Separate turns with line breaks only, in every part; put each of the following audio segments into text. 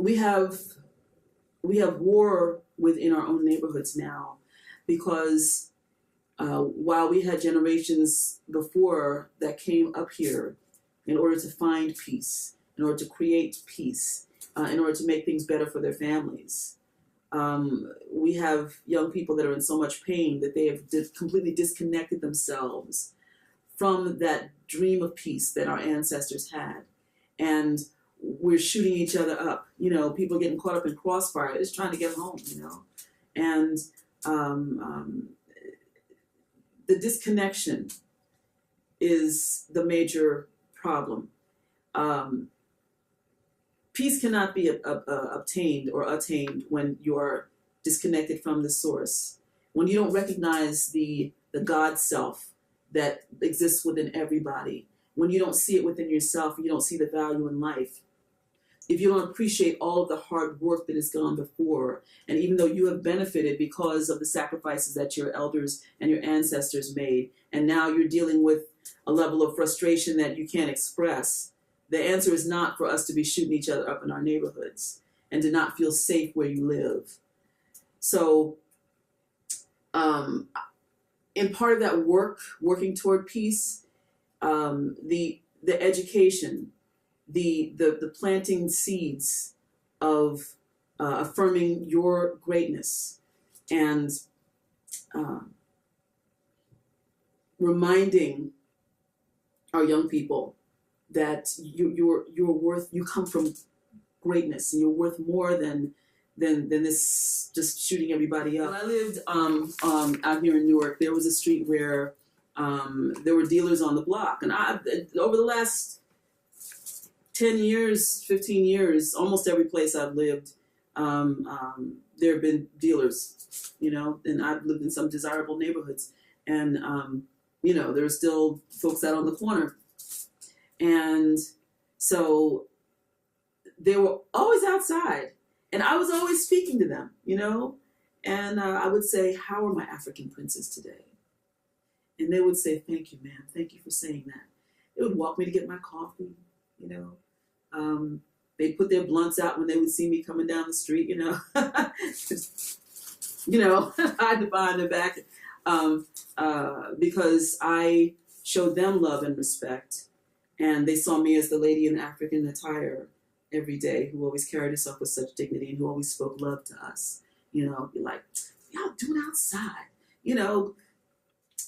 we have war within our own neighborhoods now, because while we had generations before that came up here in order to find peace, in order to create peace, in order to make things better for their families, we have young people that are in so much pain that they have completely disconnected themselves from that dream of peace that our ancestors had. And we're shooting each other up. You know, people getting caught up in crossfire, just trying to get home, you know. And the disconnection is the major problem. Peace cannot be obtained or attained when you are disconnected from the source. When you don't recognize the God self that exists within everybody. When you don't see it within yourself, you don't see the value in life. If you don't appreciate all of the hard work that has gone before, and even though you have benefited because of the sacrifices that your elders and your ancestors made, and now you're dealing with a level of frustration that you can't express, the answer is not for us to be shooting each other up in our neighborhoods and to not feel safe where you live. So, in part of that working toward peace, the education, the planting seeds of affirming your greatness, and reminding our young people that you're worth. You come from greatness, and you're worth more than this just shooting everybody up. When I lived out here in Newark, there was a street where there were dealers on the block, and over the last 10 years, 15 years, almost every place I've lived, there have been dealers, you know, and I've lived in some desirable neighborhoods, and you know, there are still folks out on the corner, and so they were always outside. And I was always speaking to them, you know, and I would say, "How are my African princes today?" And they would say, "Thank you, ma'am. Thank you for saying that." They would walk me to get my coffee, you know. They'd put their blunts out when they would see me coming down the street, you know. You know, hide behind their back, because I showed them love and respect, and they saw me as the lady in African attire every day, who always carried herself with such dignity and who always spoke love to us. You know, be like, "Y'all doing outside? You know,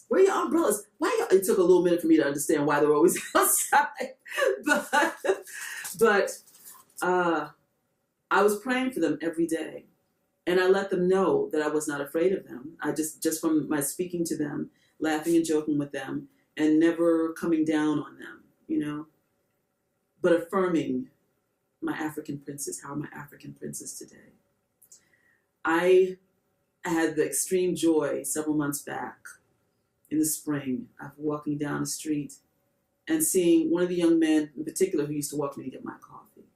where are your umbrellas? Why y'all?" It took a little minute for me to understand why they were always outside. But I was praying for them every day. And I let them know that I was not afraid of them. I just from my speaking to them, laughing and joking with them, and never coming down on them, you know, but affirming my African princes. How are my African princes today? I had the extreme joy several months back in the spring of walking down the street and seeing one of the young men in particular who used to walk me to get my coffee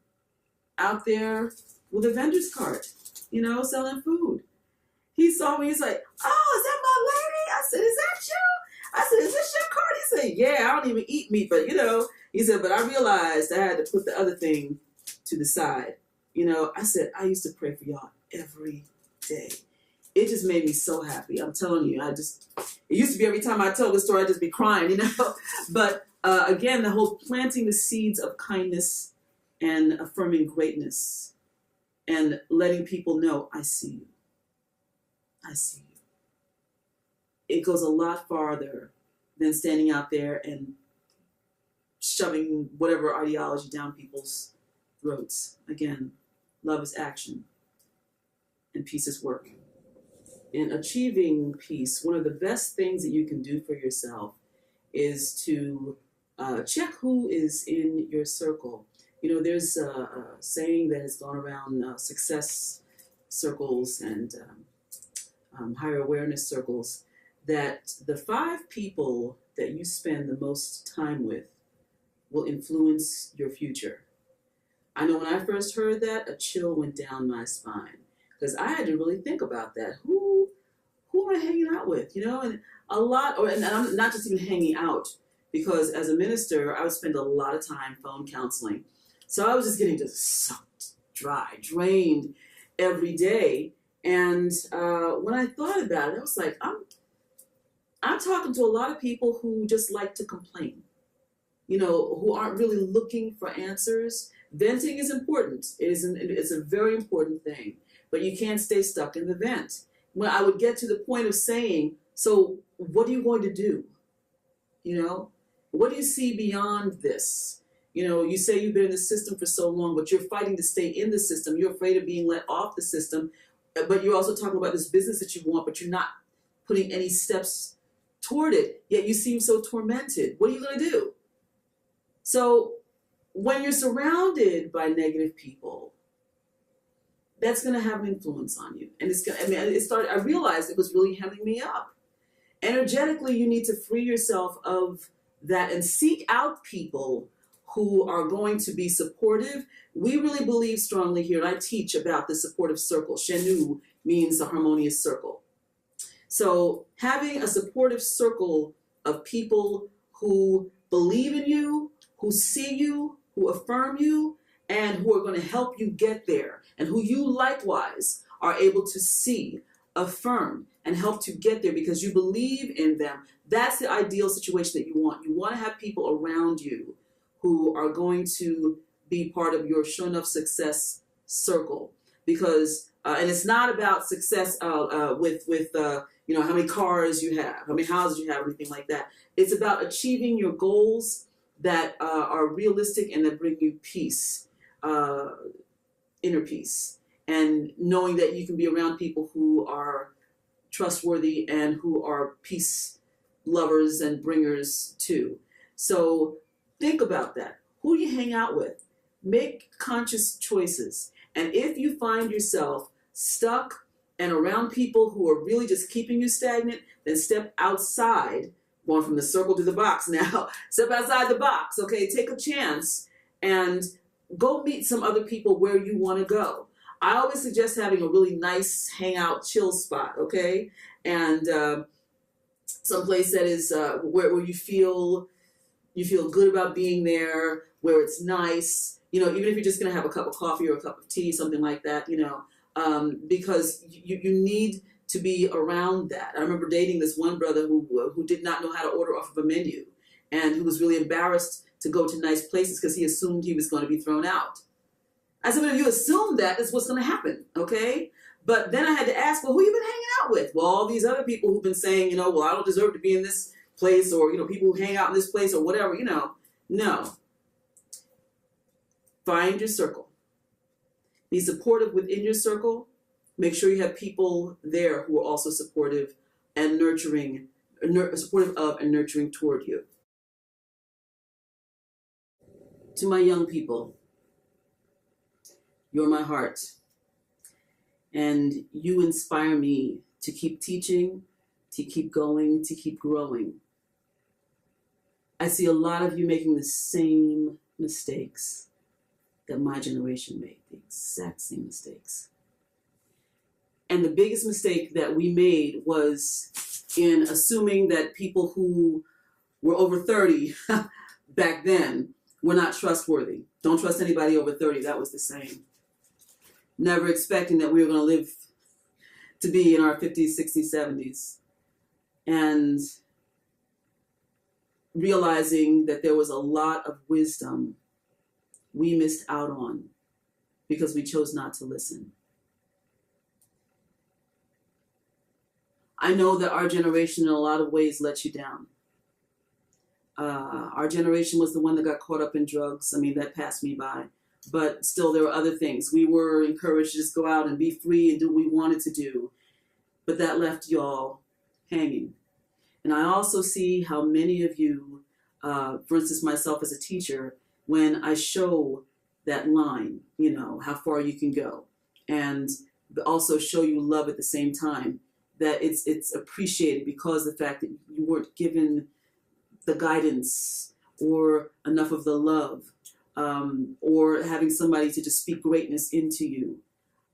out there with a vendor's cart, you know, selling food. He saw me, he's like, "Oh, is that my lady?" I said, "Is that you?" I said, "Is this your cart?" He said, "Yeah, I don't even eat meat, but you know," he said, "but I realized I had to put the other thing to the side." You know, I said, "I used to pray for y'all every day." It just made me so happy. I'm telling you, it used to be every time I tell the story, I'd just be crying, you know. But again, the whole planting the seeds of kindness and affirming greatness and letting people know, "I see you. I see you." It goes a lot farther than standing out there and shoving whatever ideology down people's throats. Again, love is action and peace is work. In achieving peace, one of the best things that you can do for yourself is to check who is in your circle. You know, there's a saying that has gone around success circles and higher awareness circles, that the 5 people that you spend the most time with will influence your future. I know when I first heard that, a chill went down my spine, because I had to really think about that. Who am I hanging out with? You know, and a lot, and I'm not just even hanging out, because as a minister, I would spend a lot of time phone counseling. So I was just getting just sucked, dry, drained every day. And when I thought about it, I was like, I'm talking to a lot of people who just like to complain, who aren't really looking for answers. Venting is important. It's a very important thing, but you can't stay stuck in the vent. When I would get to the point of saying, so what are you going to do? What do you see beyond this? You say you've been in the system for so long, but you're fighting to stay in the system. You're afraid of being let off the system, but you're also talking about this business that you want, but you're not putting any steps toward it, yet you seem so tormented. What are you going to do? So when you're surrounded by negative people, that's going to have an influence on you. And I realized it was really hemming me up. Energetically, you need to free yourself of that and seek out people who are going to be supportive. We really believe strongly here, and I teach about the supportive circle. Shenu means a harmonious circle. So having a supportive circle of people who believe in you, who see you, who affirm you, and who are going to help you get there, and who you likewise are able to see, affirm, and help to get there because you believe in them. That's the ideal situation that you want. You want to have people around you who are going to be part of your sure enough success circle. Because, and it's not about success with how many cars you have, how many houses you have, anything like that. It's about achieving your goals that are realistic and that bring you peace, inner peace, and knowing that you can be around people who are trustworthy and who are peace lovers and bringers too. So think about that. Who do you hang out with? Make conscious choices. And if you find yourself stuck and around people who are really just keeping you stagnant, then step outside, going from the circle to the box now. Step outside the box, okay? Take a chance and go meet some other people where you want to go. I always suggest having a really nice hangout, chill spot, okay? And someplace that is where you feel good about being there, where it's nice, even if you're just going to have a cup of coffee or a cup of tea, something like that, because you need to be around that. I remember dating this one brother who did not know how to order off of a menu and who was really embarrassed to go to nice places because he assumed he was going to be thrown out. I said, well, if you assume that, that's what's going to happen, okay? But then I had to ask, well, who you been hanging out with? Well, all these other people who've been saying, well, I don't deserve to be in this place, or, people who hang out in this place or whatever, No. Find your circle. Be supportive within your circle. Make sure you have people there who are also supportive and nurturing, supportive of and nurturing toward you. To my young people, you're my heart, and you inspire me to keep teaching, to keep going, to keep growing. I see a lot of you making the same mistakes that my generation made, the exact same mistakes. And the biggest mistake that we made was in assuming that people who were over 30 back then were not trustworthy. Don't trust anybody over 30. That was the same. Never expecting that we were going to live to be in our 50s, 60s, 70s. And realizing that there was a lot of wisdom we missed out on because we chose not to listen. I know that our generation in a lot of ways let you down. Our generation was the one that got caught up in drugs. That passed me by. But still, there were other things. We were encouraged to just go out and be free and do what we wanted to do. But that left y'all hanging. And I also see how many of you, for instance, myself as a teacher, when I show that line, how far you can go, and also show you love at the same time, that it's appreciated because of the fact that you weren't given the guidance or enough of the love, or having somebody to just speak greatness into you.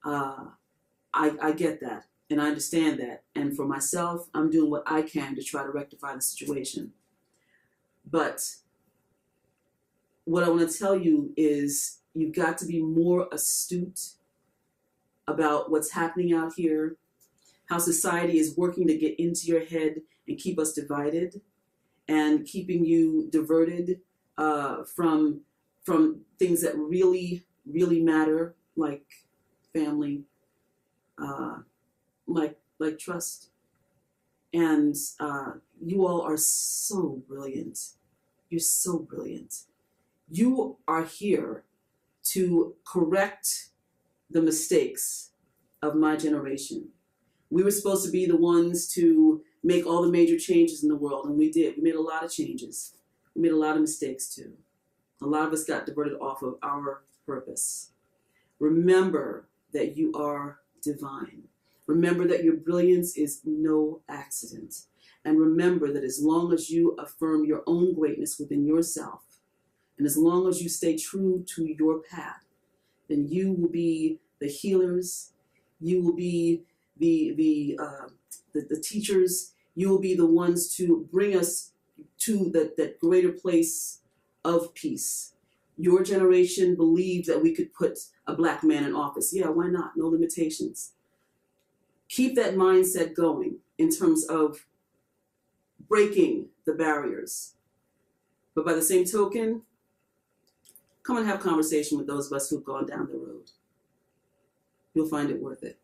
I get that, and I understand that. And for myself, I'm doing what I can to try to rectify the situation. But what I want to tell you is You've got to be more astute about what's happening out here, how society is working to get into your head and keep us divided and keeping you diverted from things that really, really matter, like family, like trust. And you all are so brilliant. You're so brilliant. You are here to correct the mistakes of my generation. We were supposed to be the ones to make all the major changes in the world, and we did. We made a lot of changes. We made a lot of mistakes too. A lot of us got diverted off of our purpose. Remember that you are divine. Remember that your brilliance is no accident. And remember that as long as you affirm your own greatness within yourself, and as long as you stay true to your path, then you will be the healers, you will be the teachers, you will be the ones to bring us to that greater place of peace. Your generation believed that we could put a black man in office. Yeah, why not? No limitations. Keep that mindset going in terms of breaking the barriers. But by the same token, come and have conversation with those of us who've gone down the road. You'll find it worth it.